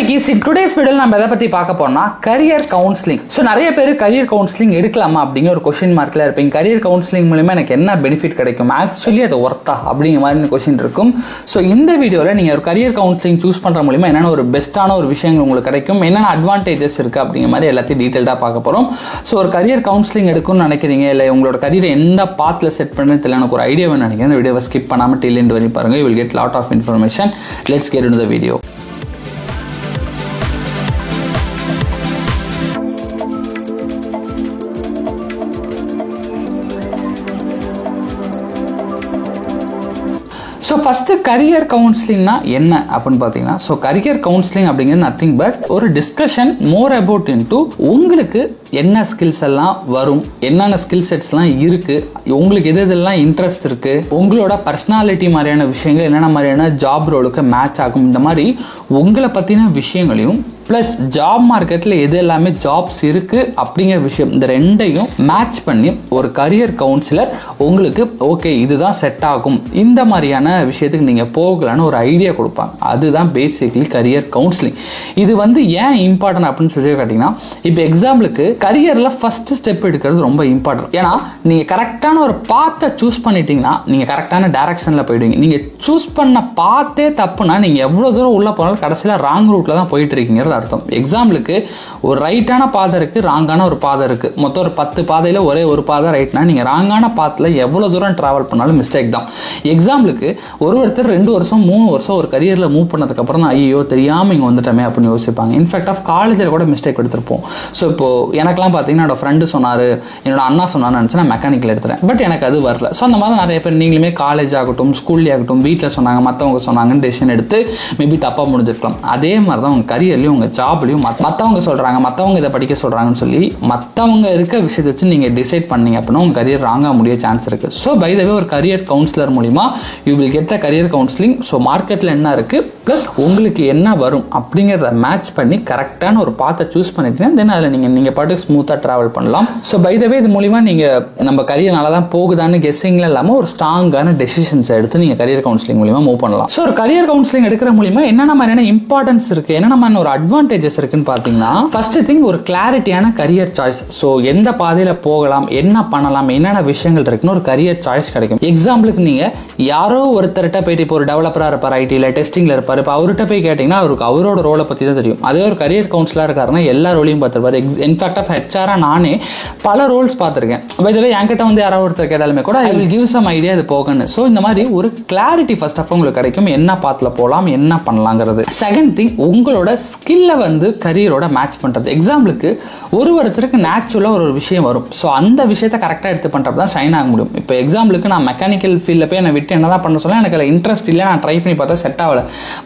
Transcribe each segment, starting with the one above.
today's video நம்ம எதை பத்தி பார்க்க போறோம்னா career counseling. So நிறைய பேர் career counseling எடுக்கலாமா அப்படிங்கிற ஒரு क्वेश्चन மார்க்ல இருப்பீங்க. career counseling மூலமா எனக்கு என்ன பெனிஃபிட் கிடைக்கும், ஆக்சுவலி அது வர்த்தா அப்படிங்கிற மாதிரி क्वेश्चन இருக்கும். ஸோ இந்த வீடியோல நீங்க ஒரு career counseling சூஸ் பண்ற மூலமா என்னென்ன ஒரு பெஸ்ட்டான ஒரு விஷயங்கள் உங்களுக்கு கிடைக்கும், என்னென்ன அட்வான்டேஜஸ் இருக்கு அப்படிங்கிற மாதிரி எல்லாத்தையும் டீடைல்டா பார்க்க போறோம். ஸோ ஒரு career counseling எடுக்கணும்னு நினைக்கிறீங்க, இல்லை உங்களோட கரியர் எந்த பாத்ல செட் பண்ணுறது தெரியல, எனக்கு ஒரு ஐடியா வேணும் நினைக்கிறேன். இந்த வீடியோவை ஸ்கிப் பண்ணாம till end வரை பாருங்க. You will get lot of information. Let's get into the video. So first career கவுன்சிலிங்னா என்ன அப்படின்னு பார்த்தீங்கன்னா, ஸோ கரியர் கவுன்சிலிங் அப்படிங்கிறது நத்திங் பட் ஒரு டிஸ்கஷன் மோர் அபவுட் இன்டு உங்களுக்கு என்ன ஸ்கில்ஸ் எல்லாம் வரும், என்னென்ன ஸ்கில் செட்ஸ்லாம் இருக்கு, உங்களுக்கு எது எதெல்லாம் இன்ட்ரெஸ்ட் இருக்கு, உங்களோட பர்சனாலிட்டி மாதிரியான விஷயங்கள் என்னென்ன மாதிரியான ஜாப் ரோலுக்கு மேட்ச் ஆகும், இந்த மாதிரி உங்களை பற்றின விஷயங்களையும் ப்ளஸ் ஜாப் மார்க்கெட்டில் எது எல்லாமே ஜாப்ஸ் இருக்குது அப்படிங்கிற விஷயம், இந்த ரெண்டையும் மேட்ச் பண்ணி ஒரு கரியர் கவுன்சிலர் உங்களுக்கு ஓகே இதுதான் செட் ஆகும், இந்த மாதிரியான விஷயத்துக்கு நீங்கள் போகலான்னு ஒரு ஐடியா கொடுப்பாங்க. அதுதான் பேசிக்லி கரியர் கவுன்சிலிங். இது ஏன் இம்பார்ட்டன்ட் அப்படின்னு சொல்லி கேட்டிங்கன்னா, இப்போ எக்ஸாம்பிளுக்கு கரியரில் ஃபர்ஸ்ட் ஸ்டெப் எடுக்கிறது ரொம்ப இம்பார்ட்டன்ட். ஏன்னா நீங்கள் கரெக்டான ஒரு பாத்தை சூஸ் பண்ணிட்டீங்கன்னா நீங்கள் கரெக்டான டைரக்ஷனில் போயிடுவீங்க. நீங்கள் சூஸ் பண்ண பாத்தே தப்புனா நீங்கள் எவ்வளோ தூரம் உள்ள போனாலும் கடைசியில் ராங் ரூட்டில் தான் போயிட்டு இருக்கீங்கிறது அர்த்தம். எக்ஸாம்பிளுக்கு ஒரு ரைட்டான பாதை இருக்கு, ராங்கான ஒரு பாதை இருக்கு, மொத்தம் ஒரு 10 பாதையில ஒரே ஒரு பாதை ரைட்னா நீங்க ராங்கான பாத்துல எவ்வளவு தூரம் டிராவல் பண்ணாலும் மிஸ்டேக் தான். எக்ஸாம்பிளுக்கு ஒருத்தர் 2 வருஷம் 3 வருஷம் ஒரு கரியர்ல மூவ் பண்ணதுக்கு அப்புறம் தான் ஐயோ தெரியாம இங்க வந்துட்டோமே அப்படின்னு யோசிப்பாங்க. இன்ஃபேக்ட் ஆஃப் காலேஜில் கூட மிஸ்டேக் எடுத்திருப்போம். ஸோ இப்போ எனக்கெல்லாம் பார்த்தீங்கன்னா என்னோட ஃப்ரெண்டு சொன்னாரு, என்னோட அண்ணா சொன்னாரு நினைச்சு நான் மெக்கானிக்கல் எடுத்துறேன், பட் எனக்கு அது வரல. ஸோ அந்த மாதிரி நிறைய பேர் நீங்களுமே காலேஜ் ஆகட்டும் ஸ்கூல்லே ஆகட்டும் வீட்டில் சொன்னாங்க மற்றவங்க சொன்னாங்கன்னு டெசிஷன் எடுத்து மேபி தப்பா முடிஞ்சிருக்கலாம். அதே மாதிரி தான் உங்க கரியர்லயும் உங்க ஜாப்லயும் மற்றவங்க சொல்றாங்க, மற்றவங்க இதை படிக்க சொல்றாங்கன்னு சொல்லி மற்றவங்க இருக்க விஷயத்தை வச்சு நீங்க டிசைட் பண்ணீங்க அப்படின்னா உங்க கரியர் ராங்கா முடிய சான்ஸ் இருக்கு. ஸோ பை த வே ஒரு கரியர் கவுன்சிலர் மூலியமா you will get the career counselling. So மார்க்கெட்ல என்ன இருக்கு பிளஸ் உங்களுக்கு என்ன வரும் அப்படிங்கிறத மேட்ச் பண்ணி கரெக்டான ஒரு பாத்தை சூஸ் பண்ணிட்டீங்கன்னா தென் அதில் நீங்க பாட்டு ஸ்மூத்தா டிராவல் பண்ணலாம். ஸோ பை த வே இது மூலியமா நீங்க நம்ம கரியர் நல்லா தான் போகுதான்னு கெஸ்ஸிங்ல இல்லாம ஒரு ஸ்ட்ராங்கான டெசிஷன்ஸ் எடுத்து நீங்க கரியர் கவுன்சிலிங் மூலியமா மூவ் பண்ணலாம். ஸோ ஒரு கரியர் கவுன்சிலிங் எடுக்கிற மூலியமா என்னென்ன மாதிரியான இம்பார்ட்டன்ஸ் இருக்கு, என்னென்ன மாதிரி ஒரு அட்வான்டேஜஸ் இருக்குன்னு பார்த்தீங்கன்னா, ஃபர்ஸ்ட் திங் ஒரு கிளாரிட்டியான கரியர் சாய்ஸ். ஸோ எந்த பாதையில போகலாம், என்ன பண்ணலாம், என்னென்ன விஷயங்கள் இருக்குன்னு ஒரு கரியர் சாய்ஸ் கிடைக்கும். எக்ஸாம்பிளுக்கு நீங்க யாரோ ஒருத்தர்கிட்ட போயிட்டு இப்போ ஒரு டெவலப்பரா இருப்பார், ஐடியில் டெஸ்டிங்ல இருப்பார், இப்போ அவர்கிட்ட போய் கேட்டீங்கன்னா அவருக்கு அவரோட ரோலை பத்தி தான் தெரியும். அதே ஒரு கரியர் கவுன்சிலரா இருக்காருன்னா எல்லா ரோலையும் பார்த்துருப்பாரு. இன்ஃபேக்ட் ஆஃப் ஹெச்ஆரா நானே பல ரோல்ஸ் பார்த்துருக்கேன். பை த வே என்கிட்ட யாராவது ஒருத்தர் கேட்டாலுமே கூட I will give some idea இது போகன்னு. ஸோ இந்த மாதிரி ஒரு கிளாரிட்டி ஃபர்ஸ்ட் ஆஃப் உங்களுக்கு கிடைக்கும், என்ன பாத்துல போகலாம் என்ன பண்ணலாங்கிறது. செகண்ட் திங் உங்களோட ஸ்கில்ல கரியரோட மேட்ச் பண்றது. எக்ஸாம்பிளுக்கு ஒருத்தருக்கு நேச்சுரலா ஒரு விஷயம் வரும். ஸோ அந்த விஷயத்தை கரெக்டாக எடுத்து பண்றப்ப தான் ஷைன் ஆக முடியும். இப்போ எக்ஸாம்பிளுக்கு நான் மெக்கானிக்கல் ஃபீல்ட்ல போய் என்னை விட்டு என்னதான் பண்ண சொல்ல எனக்கு இன்ட்ரெஸ்ட் இல்லை, நான் ட்ரை பண்ணி பார்த்தா செட் ஆகல,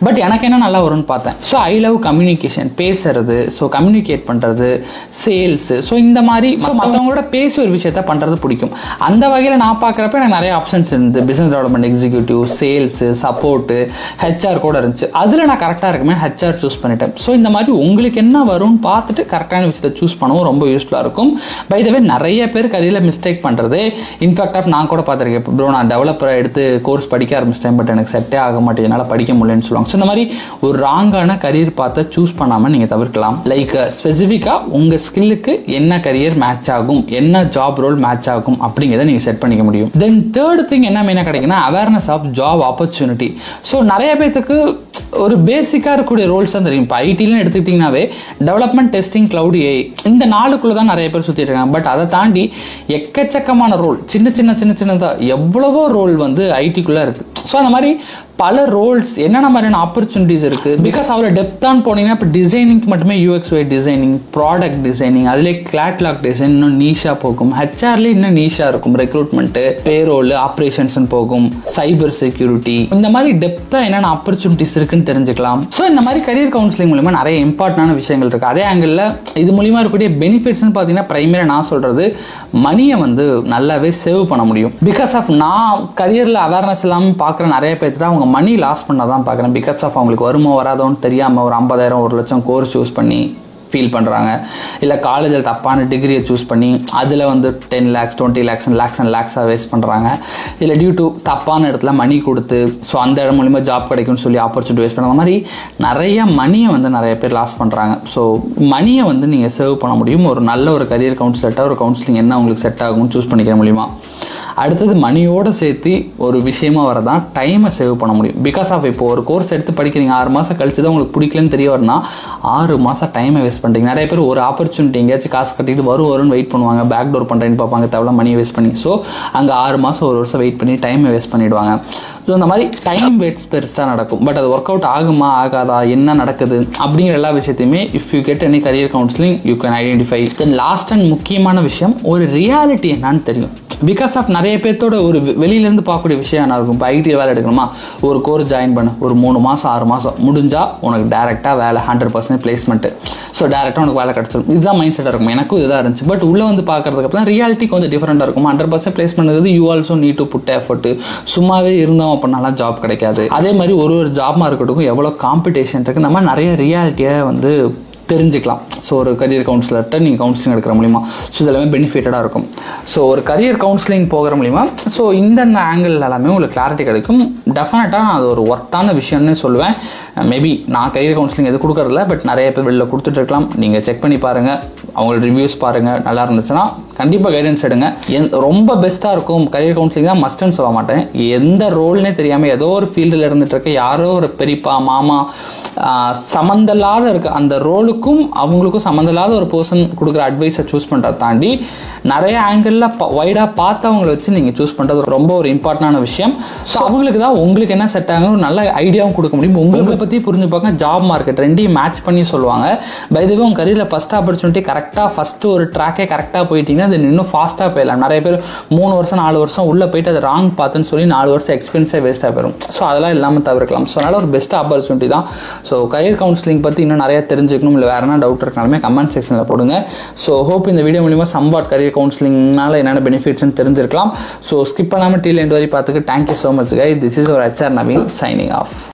பட் எனக்கு என்ன நல்லா வரும்னு பார்த்தேன். ஸோ ஐ லவ் கம்யூனிகேஷன், பேசுறது, ஸோ கம்யூனிகேட் பண்றது, சேல்ஸ், ஸோ இந்த மாதிரி மற்றவங்களோட பேசி ஒரு விஷயத்த பண்றது பிடிக்கும். அந்த வகையில் நான் பார்க்குறப்ப எனக்கு நிறைய ஆப்ஷன்ஸ் இருந்து business development executive, sales, support, HR கூட இருந்துச்சு. அதில் நான் கரெக்டாக இருக்குமே ஹெச்ஆர் சூஸ் பண்ணிட்டேன். ஸோ இந்த மாதிரி உங்களுக்கு என்ன வரும்னு பார்த்துட்டு கரெக்டான விஷயத்தை சூஸ் பண்ணவும் ரொம்ப யூஸ்ஃபுல்லாக இருக்கும். பை த வே நிறைய பேர் கரியரில் மிஸ்டேக் பண்ணுறது, இன்ஃபேக்ட் ஆஃப் நான் கூட பார்த்துருக்கேன். ப்ரோ நான் டெவலப்பரை எடுத்து கோர்ஸ் படிக்க ஆரம்பிச்சிட்டேன், பட் எனக்கு செட்டே ஆக மாட்டேன், என்னால் படிக்க முடியலன்னு சொல்லுவாங்க. ஸோ இந்த மாதிரி ஒரு ராங்கான கரியர் பார்த்து சூஸ் பண்ணாமல் நீங்கள் தவிர்க்கலாம். லைக் ஸ்பெசிஃபிக்காக உங்கள் ஸ்கில்லுக்கு என்ன கரியர் மேட்ச் ஆகும், என்ன ஜாப் ரோல் மேட்ச் ஆகும் அப்படிங்கிறத நீங்கள் செட் பண்ணிக்க முடியும். தென் தேர்ட் திங் என்ன மெயினாக கிடைக்குன்னா awareness of job opportunity. So நிறைய பேருக்கு ஒரு பேசிக்காக இருக்கக்கூடிய ரோல்ஸ் தான் தெரியும். இப்போ ஐடிலாம் எடுத்துக்கிட்டிங்கனாவே டெவலப்மெண்ட், டெஸ்டிங், கிளவுட், ஏஐ இந்த 4க்குள்ள தான் நிறைய பேர் சுற்றிட்டு இருக்காங்க. பட் அதை தாண்டி எக்கச்சக்கமான ரோல் சின்னதாக எவ்வளவோ ரோல் ஐடிக்குள்ளே இருக்குது. ஸோ அந்த மாதிரி பல ரோல்ஸ் என்னென்ன மாதிரியான ஆப்பர்ச்சுனிட்டிஸ் இருக்கு. பிகாஸ் அவ்வளோ டெப்த்தான் போனீங்கன்னா இப்போ டிசைனிங்க்கு மட்டுமே UX/UI டிசைனிங், ப்ராடக்ட் டிசைனிங், அதிலே கேட்லாக் டிசைன் இன்னும் நீஷா போகும். ஹெச்ஆர்ல இன்னும் நீஷா இருக்கும், ரெக்ரூட்மெண்ட், பேரோல், ஆப்ரேஷன்ஸ் போகும், சைபர் செக்யூரிட்டி, இந்த மாதிரி டெப்த்தா என்னென்ன ஆப்பர்ச்சுனிட்டிஸ் இருக்குன்னு தெரிஞ்சுக்கலாம். ஸோ இந்த மாதிரி கரியர் கவுன்சிலிங் மூலமா நிறைய இம்பார்ட்டன்டான விஷயங்கள் இருக்கு. அதே ஆங்கிள் இது மூலியமா இருக்கக்கூடிய பெனிஃபிட்ஸ் பார்த்தீங்கன்னா பிரைமரியா நான் சொல்றது மணியை நல்லாவே சேவ் பண்ண முடியும். பிகாஸ் ஆஃப் நான் கரியர்ல அவேர்னஸ் இல்லாமல் பார்க்குற நிறைய பேர் அவங்க மணி லாஸ் பண்ண தான் பார்க்குறேன். பிகாஸ் ஆஃப் அவங்களுக்கு வருமோ வராதோன்னு தெரியாமல் ஒரு 50,000 1 லட்சம் கோர்ஸ் சூஸ் பண்ணி ஃபீல் பண்ணுறாங்க. இல்லை காலேஜில் தப்பான டிகிரியை சூஸ் பண்ணி அதில் வந்து 10 lakhs 20 lakhs and lakhஸாக வேஸ்ட் பண்ணுறாங்க. இல்லை டியூ டு தப்பான இடத்துல மணி கொடுத்து ஸோ அந்த இடம் மூலிமா ஜாப் கிடைக்கும்னு சொல்லி ஆப்பர்ச்சுனிட்டி வேஸ்ட் பண்ணுற மாதிரி நிறைய மணியை வந்து நிறைய பேர் லாஸ் பண்ணுறாங்க. ஸோ மணியை வந்து நீங்கள் சேவ் பண்ண முடியும் ஒரு நல்ல ஒரு கரியர் கவுன்சிலர்ட்டாக ஒரு கவுன்சிலிங் என்ன உங்களுக்கு செட் ஆகும்னு சூஸ் பண்ணிக்கிற மூலிமா. அடுத்தது மணியோடு சேர்த்து ஒரு விஷயமா வரதான் டைமை சேவ் பண்ண முடியும். பிகாஸ் ஆஃப் இப்போ ஒரு கோர்ஸ் எடுத்து படிக்கிறீங்க 6 மாதம் கழிச்சு தான் உங்களுக்கு பிடிக்கலன்னு தெரிய வரனா 6 மாதம் டைமை வேஸ்ட் பண்ணுறீங்க. நிறைய பேர் ஒரு ஆப்பர்ச்சுனிட்டி எங்கேயாச்சும் காசு கட்டிட்டு வரும்னு வெயிட் பண்ணுவாங்க, பேக் டோர் பண்ணுறேன்னு பார்ப்பாங்க, தேவையில்ல மணியை வேஸ்ட் பண்ணி. ஸோ அங்கே 6 மாதம் 1 வருஷம் வெயிட் பண்ணி டைமை வேஸ்ட் பண்ணிவிடுவாங்க. ஸோ இந்த மாதிரி டைம் வேஸ்ட் பெருசாக நடக்கும். பட் அது ஒர்க் அவுட் ஆகுமா ஆகாதா என்ன நடக்குது அப்படிங்கிற எல்லா விஷயத்தையுமே if you get any career counselling you can identify. Then last and முக்கியமான விஷயம் ஒரு ரியாலிட்டி என்னன்னு தெரியும். பிகாஸ் ஆஃப் நிறைய பேர்த்தோட ஒரு வெளியிலேருந்து பார்க்கக்கூடிய விஷயம் என்ன இருக்கும். இப்போ ஐடி வேலை எடுக்கணுமா, ஒரு கோர்ஸ் ஜாயின் பண்ணு, ஒரு 3 மாதம் 6 மாதம் முடிஞ்சால் உனக்கு டேரெக்டாக வேலை 100% பிளேஸ்மெண்ட்டு, ஸோ டேரெக்டாக உனக்கு வேலை கிடச்சிடும். இதுதான் மைண்ட் செட்டாக இருக்கும். எனக்கும் இதுதான் இருந்துச்சு. பட் உள்ளே வந்து பார்க்கறதுக்கு அப்புறம் ரியாலிட்டி கொஞ்சம் டிஃப்ரெண்ட்டாக இருக்கும். 100% placement you also need to put effort. சும்மாவே இருந்தோம் அப்படின்னாலாம் ஜாப் கிடைக்காது. அதே மாதிரி ஒரு ஜாப் மார்க்கெட்டுக்கும் எவ்வளோ காம்படிஷன் இருக்குது, நம்ம நிறைய ரியாலிட்டியை வந்து தெரிஞ்சுக்கலாம். ஸோ ஒரு கரியர் கவுன்சிலர்கிட்ட நீங்கள் கவுன்சிலிங் எடுக்கிற மூலிமா ஸோ இதெல்லாமே பெனிஃபிட்டடாக இருக்கும். ஸோ ஒரு கரியர் கவுன்சிலிங் போகிற மூலிமா ஸோ இந்தந்த ஆங்கிள் எல்லாமே உங்களுக்கு கிளாரிட்டி கிடைக்கும். டெஃபினட்டாக நான் அது ஒரு ஒர்த்தான விஷயம்னு சொல்லுவேன். மேபி நான் கரியர் கவுன்சிலிங் எது கொடுக்கறதில்ல, பட் நிறைய பேர் வெளில கொடுத்துட்டு இருக்கலாம். நீங்கள் செக் பண்ணி பாருங்கள், அவங்களோட ரிவ்யூஸ் பாருங்கள். நல்லா இருந்துச்சுன்னா கண்டிப்பாக கைடன்ஸ் எடுங்க. ரொம்ப பெஸ்ட்டாக இருக்கும் கரியர் கவுன்சிலிங் தான் மஸ்ட்னு சொல்ல மாட்டேன். எந்த ரோல்னே தெரியாமல் ஏதோ ஒரு ஃபீல்டில் இருந்துட்டு இருக்க யாரோ ஒரு பெரியப்பா மாமா சம்மந்தமில்லாத இருக்க அந்த ரோலுக்கும் அவங்களுக்கும் சம்மந்தமில்லாத ஒரு பர்சன் கொடுக்குற அட்வைஸை சூஸ் பண்ணுறதை தாண்டி நிறைய ஆங்கிளில் வைடாக பார்த்து அவங்கள வச்சு நீங்கள் சூஸ் பண்ணுறது ரொம்ப ஒரு இம்பார்ட்டண்டான விஷயம். ஸோ அவங்களுக்கு தான் உங்களுக்கு என்ன செட் ஆகும் நல்ல ஐடியாவும் கொடுக்க முடியும். உங்களை பற்றி புரிஞ்சு பார்க்க ஜாப் மார்க்கெட் ரெண்டையும் மேட்ச் பண்ணி சொல்லுவாங்க. பை தி வே உங்கள் கரியரில் ஃபஸ்ட் ஆப்பர்ச்சுனிட்டி கரெக்டாக ஃபஸ்ட்டு ஒரு ட்ராக்கே கரெக்டாக போயிட்டீங்கன்னா அது இன்னும் ஃபாஸ்ட்டாக போயிடலாம். நிறைய பேர் 3 வருஷம் 4 வருஷம் உள்ளே போயிட்டு அது ராங் பார்த்துன்னு சொல்லி 4 வருஷம் எக்ஸ்பென்ஸே வேஸ்ட்டாக போயிடும். ஸோ அதெல்லாம் இல்லாமல் தவிர்க்கலாம். ஸோ அதனால் ஒரு பெஸ்ட் ஆப்பர்ச்சுனிட்டி தான். ஸோ கரியர் கவுன்சிலிங் பற்றி இன்னும் நிறைய தெரிஞ்சுக்கணும், இல்லை வேறு என்ன டவுட் இருக்கனாலுமே கமெண்ட் செக்ஷனில் போடுங்க. ஸோ ஹோப் இந்த வீடியோ மூலிமா சம்பாட் கரியர் கவுன்சிலிங்னால என்னென்ன பெனிஃபிட்ஸ்னு தெரிஞ்சிருக்கலாம். ஸோ ஸ்கிப் பண்ணாமல் டீல் எண்ட் வரை பார்த்துக்கு thank you so much guys. This is ஒரு HR Naveen signing off.